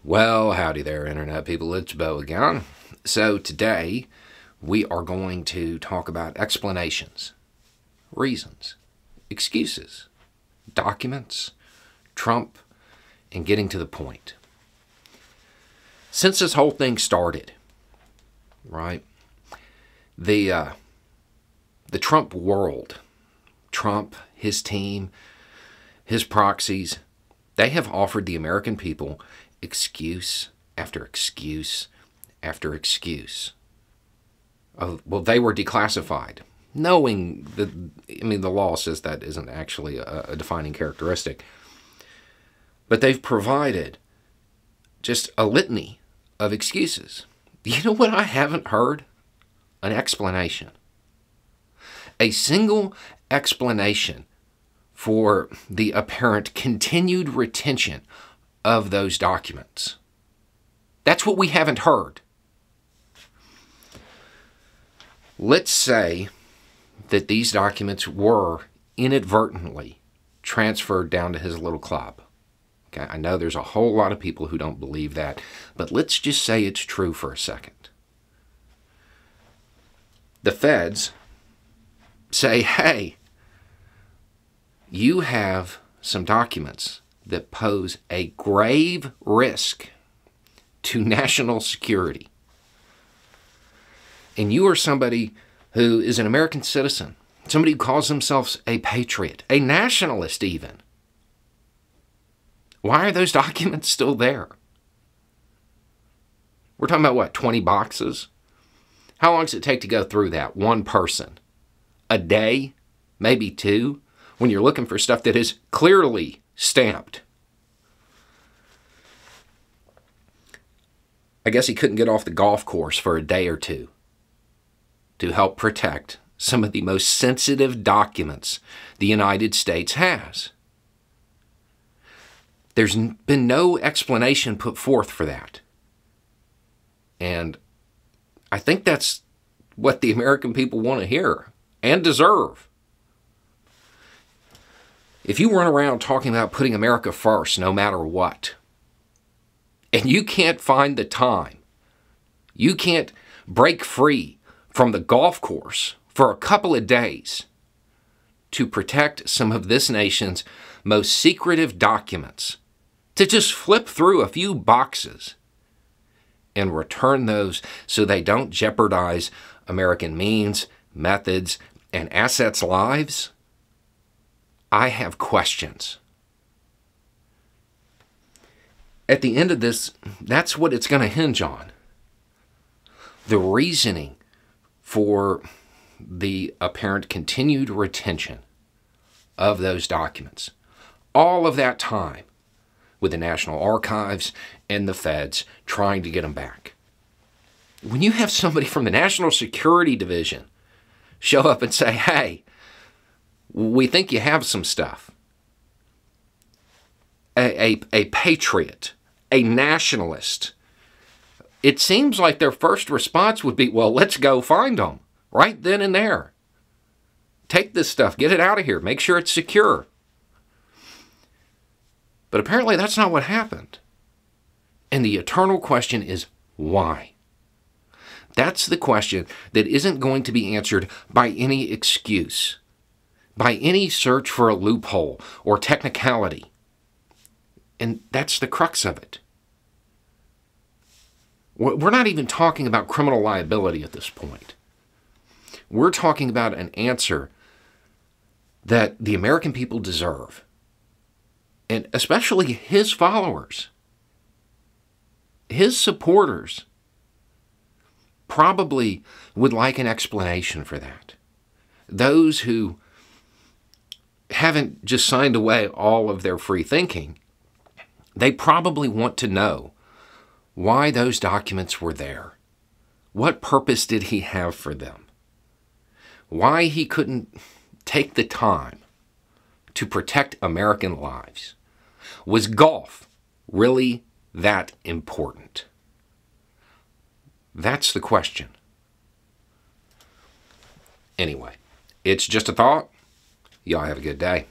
Well, howdy there, Internet people. It's Bo again. So today we are going to talk about explanations, reasons, excuses, documents, Trump, and getting to the point. Since this whole thing started, right, the Trump world, Trump, his team, his proxies, they have offered the American people excuse after excuse after excuse. Well, they were declassified, knowing that, the law says that isn't actually a defining characteristic. But they've provided just a litany of excuses. You know what I haven't heard? An explanation. A single explanation for the apparent continued retention of those documents. That's what we haven't heard. Let's say that these documents were inadvertently transferred down to his little club. Okay, I know there's a whole lot of people who don't believe that, but let's just say it's true for a second. The feds say, hey, you have some documents that pose a grave risk to national security. And you are somebody who is an American citizen, somebody who calls themselves a patriot, a nationalist even. Why are those documents still there? We're talking about, what, 20 boxes? How long does it take to go through that? One person? A day? Maybe two? When you're looking for stuff that is clearly stamped. I guess he couldn't get off the golf course for a day or two to help protect some of the most sensitive documents the United States has. There's been no explanation put forth for that. And I think that's what the American people want to hear and deserve. If you run around talking about putting America first no matter what, and you can't find the time, you can't break free from the golf course for a couple of days to protect some of this nation's most secretive documents, to just flip through a few boxes and return those so they don't jeopardize American means, methods, and assets' lives, I have questions. At the end of this, that's what it's going to hinge on. The reasoning for the apparent continued retention of those documents. All of that time with the National Archives and the feds trying to get them back. When you have somebody from the National Security Division show up and say, hey, we think you have some stuff. A patriot, a nationalist. It seems like their first response would be, well, let's go find them right then and there. Take this stuff, get it out of here, make sure it's secure. But apparently that's not what happened. And the eternal question is, why? That's the question that isn't going to be answered by any excuse, by any search for a loophole or technicality. And that's the crux of it. We're not even talking about criminal liability at this point. We're talking about an answer that the American people deserve. And especially his followers, his supporters, probably would like an explanation for that. Those who haven't just signed away all of their free thinking, they probably want to know why those documents were there. What purpose did he have for them? Why he couldn't take the time to protect American lives. Was golf really that important? That's the question. Anyway, it's just a thought. Y'all have a good day.